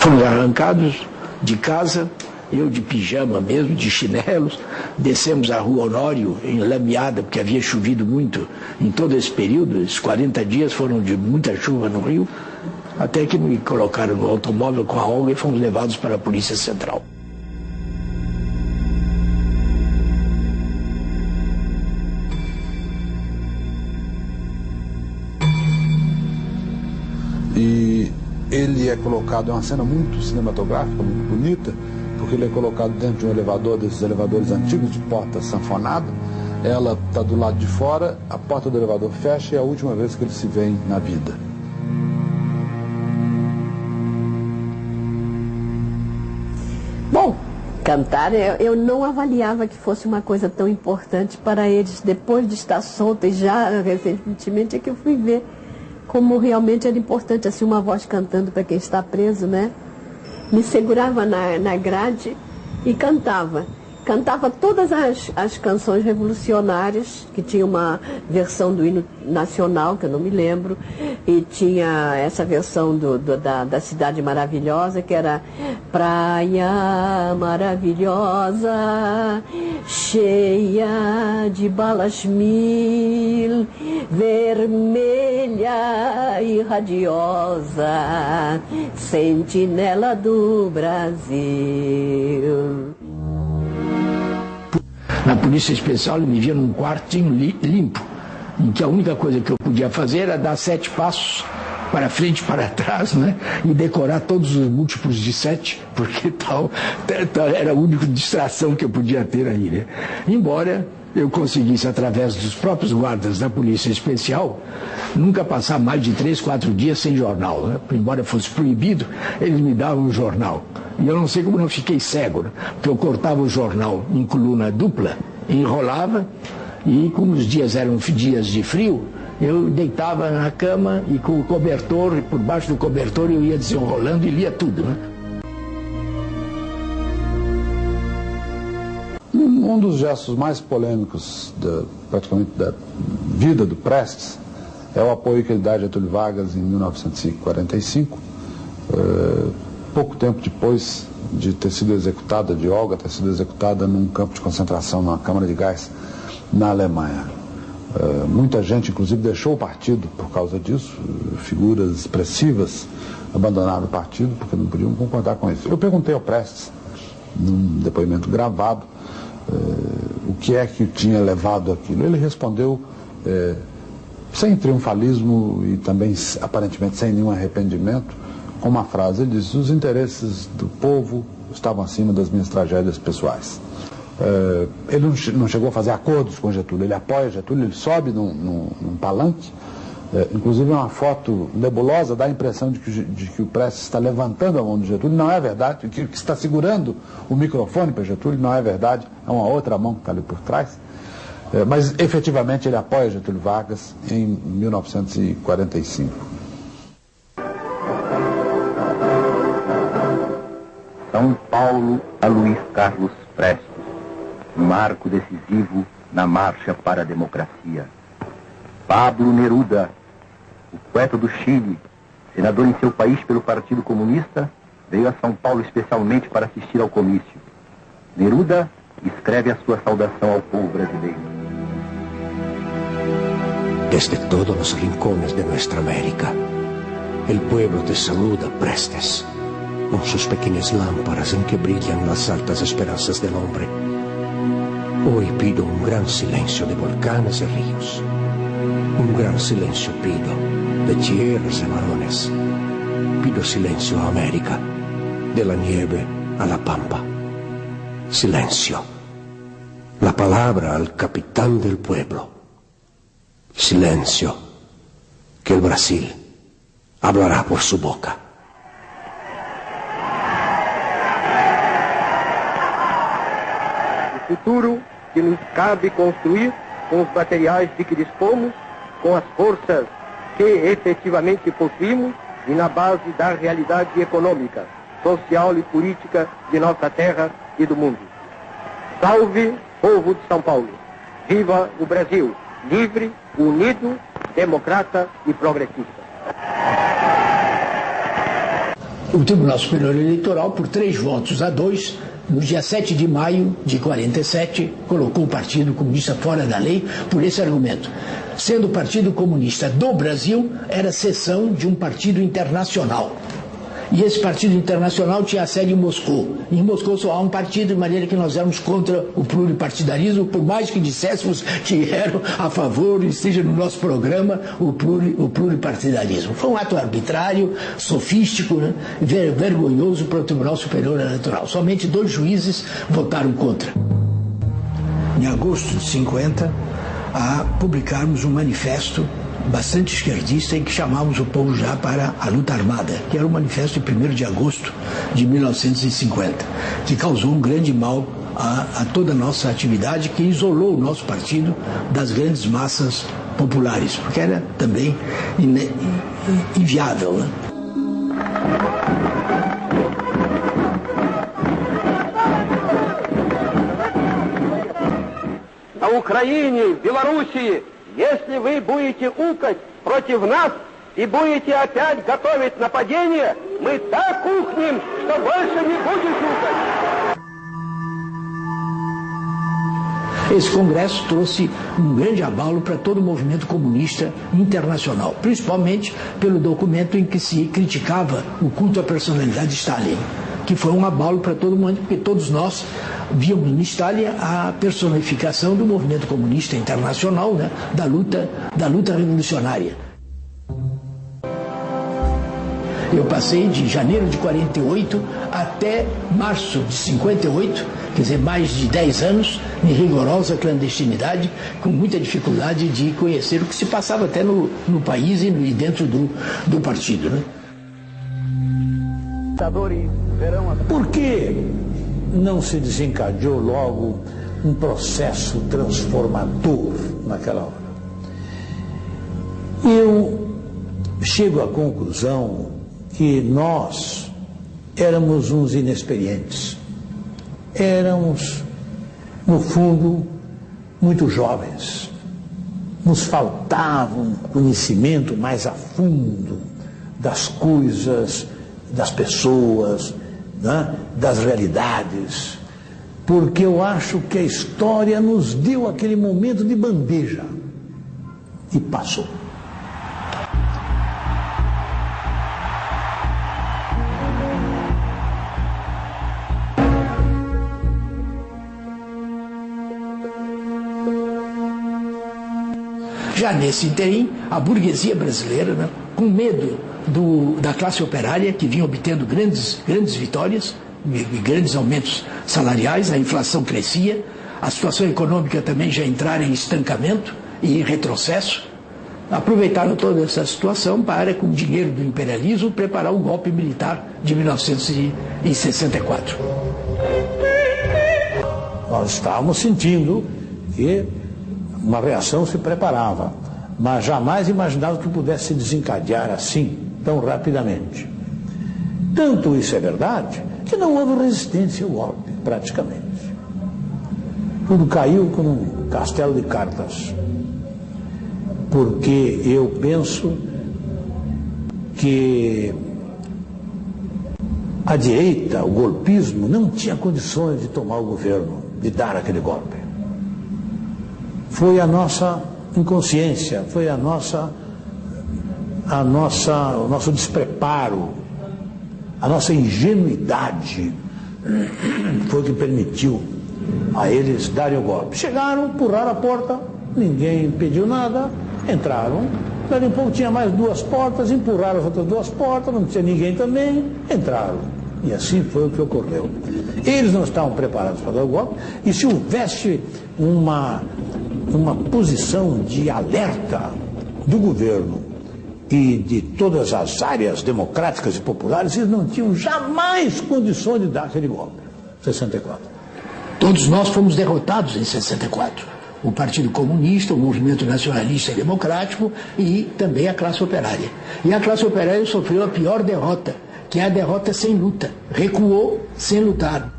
Fomos arrancados de casa, eu de pijama mesmo, de chinelos, descemos a Rua Honório, enlameada, porque havia chovido muito em todo esse período, esses 40 dias foram de muita chuva no Rio, até que me colocaram no automóvel com a Olga e fomos levados para a Polícia Central. E ele é colocado, é uma cena muito cinematográfica, muito bonita, porque ele é colocado dentro de um elevador, desses elevadores antigos de porta sanfonada. Ela está do lado de fora, a porta do elevador fecha e é a última vez que eles se veem na vida. Bom, cantar, eu não avaliava que fosse uma coisa tão importante para eles. Depois de estar solta e já recentemente é que eu fui ver como realmente era importante, assim, uma voz cantando para quem está preso, né? Me segurava na grade e cantava. Cantava todas as canções revolucionárias, que tinha uma versão do hino nacional, que eu não me lembro, e tinha essa versão da Cidade Maravilhosa, que era Praia maravilhosa, cheia de balas mil, vermelha e radiosa, sentinela do Brasil. Na Polícia Especial ele me via num quartinho limpo, em que a única coisa que eu podia fazer era dar 7 passos para frente e para trás, né? E decorar todos os múltiplos de 7, porque tal era a única distração que eu podia ter aí, né? Embora eu conseguisse, através dos próprios guardas da Polícia Especial, nunca passar mais de 3, 4 dias sem jornal, né? Embora fosse proibido, eles me davam um jornal. E eu não sei como não fiquei cego, né? Porque eu cortava o jornal em coluna dupla, enrolava, e como os dias eram dias de frio, eu deitava na cama e com o cobertor, por baixo do cobertor eu ia desenrolando e lia tudo, né? Um dos gestos mais polêmicos praticamente da vida do Prestes é o apoio que ele dá a Getúlio Vargas em 1945, pouco tempo depois de ter sido executada, de Olga ter sido executada num campo de concentração, numa câmara de gás, na Alemanha. Muita gente, inclusive, deixou o partido por causa disso, figuras expressivas abandonaram o partido porque não podiam concordar com isso. Eu perguntei ao Prestes, num depoimento gravado, o que é que tinha levado aquilo. Ele respondeu sem triunfalismo e também aparentemente sem nenhum arrependimento, com uma frase. Ele disse: os interesses do povo estavam acima das minhas tragédias pessoais. Ele não chegou a fazer acordos com Getúlio, ele apoia Getúlio, ele sobe num palanque, inclusive uma foto nebulosa dá a impressão de que o Prestes está levantando a mão de Getúlio. Não é verdade, que está segurando o microfone para Getúlio, não é verdade, é uma outra mão que está ali por trás. Mas efetivamente ele apoia Getúlio Vargas em 1945. São Paulo a Luiz Carlos Prestes, marco decisivo na marcha para a democracia. Pablo Neruda, o poeta do Chile, senador em seu país pelo Partido Comunista, veio a São Paulo especialmente para assistir ao comício. Neruda escreve a sua saudação ao povo brasileiro. Desde todos los rincones de nuestra América, el pueblo te saluda, Prestes, con sus pequeñas lámparas en que brillan las altas esperanzas del hombre. Hoy pido un gran silencio de volcanes y ríos. Un gran silencio pido de tierras y varones. Pido silencio a América, de la nieve a la pampa. Silencio. La palabra al capitán del pueblo. Silencio, que el Brasil hablará por su boca. O futuro que nos cabe construir com os materiais de que dispomos, com as forças que efetivamente possuímos e na base da realidade econômica, social e política de nossa terra e do mundo. Salve, povo de São Paulo! Viva o Brasil! Livre, unido, democrata e progressista. O Tribunal Superior Eleitoral, por 3-2, no dia 7 de maio de 47, colocou o Partido Comunista fora da lei por esse argumento. Sendo o Partido Comunista do Brasil, era seção de um partido internacional. E esse partido internacional tinha a sede em Moscou. Em Moscou só há um partido, de maneira que nós éramos contra o pluripartidarismo, por mais que disséssemos que eram a favor, e esteja no nosso programa, o pluripartidarismo. Foi um ato arbitrário, sofístico, né? Vergonhoso para o Tribunal Superior Eleitoral. Somente 2 juízes votaram contra. Em agosto de 50, a publicarmos um manifesto bastante esquerdista em que chamávamos o povo já para a luta armada, que era o manifesto de 1º de agosto de 1950, que causou um grande mal a toda a nossa atividade, que isolou o nosso partido das grandes massas populares, porque era também inviável, né? На Украине, в Белоруссии, если вы будете укать против нас и будете опять готовить нападение, мы так ухнем, что больше не будешь укать. Esse congresso trouxe um grande abalo para todo o movimento comunista internacional, principalmente pelo documento em que se criticava o culto à personalidade de Stalin, que foi um abalo para todo mundo, porque todos nós víamos em Stalin a personificação do movimento comunista internacional, né, da luta revolucionária. Eu passei de janeiro de 48 até março de 58, quer dizer, mais de 10 anos em rigorosa clandestinidade, com muita dificuldade de conhecer o que se passava até no país e dentro do partido, né? Por que não se desencadeou logo um processo transformador naquela hora? Eu chego à conclusão que nós éramos uns inexperientes. Éramos, no fundo, muito jovens. Nos faltava um conhecimento mais a fundo das coisas, das pessoas, né, das realidades, porque eu acho que a história nos deu aquele momento de bandeja e passou. Já nesse interim, a burguesia brasileira, né, com medo da classe operária, que vinha obtendo grandes vitórias, grandes aumentos salariais, a inflação crescia, a situação econômica também já entrara em estancamento e em retrocesso, aproveitaram toda essa situação para, com o dinheiro do imperialismo, preparar o golpe militar de 1964. Nós estávamos sentindo que uma reação se preparava, mas jamais imaginava que pudesse se desencadear assim, tão rapidamente. Tanto isso é verdade, que não houve resistência ao golpe, praticamente. Tudo caiu como um castelo de cartas. Porque eu penso que a direita, o golpismo, não tinha condições de tomar o governo, de dar aquele golpe. Foi a nossa inconsciência, foi o nosso despreparo, a nossa ingenuidade foi o que permitiu a eles darem o golpe. Chegaram, empurraram a porta, ninguém pediu nada, entraram. Daí um pouco tinha mais 2 portas, empurraram as outras 2 portas, não tinha ninguém também, entraram. E assim foi o que ocorreu. Eles não estavam preparados para dar o golpe, e se houvesse uma posição de alerta do governo e de todas as áreas democráticas e populares, eles não tinham jamais condições de dar aquele golpe. 64. Todos nós fomos derrotados em 64. O Partido Comunista, o Movimento Nacionalista e Democrático e também a classe operária. E a classe operária sofreu a pior derrota, que é a derrota sem luta. Recuou sem lutar.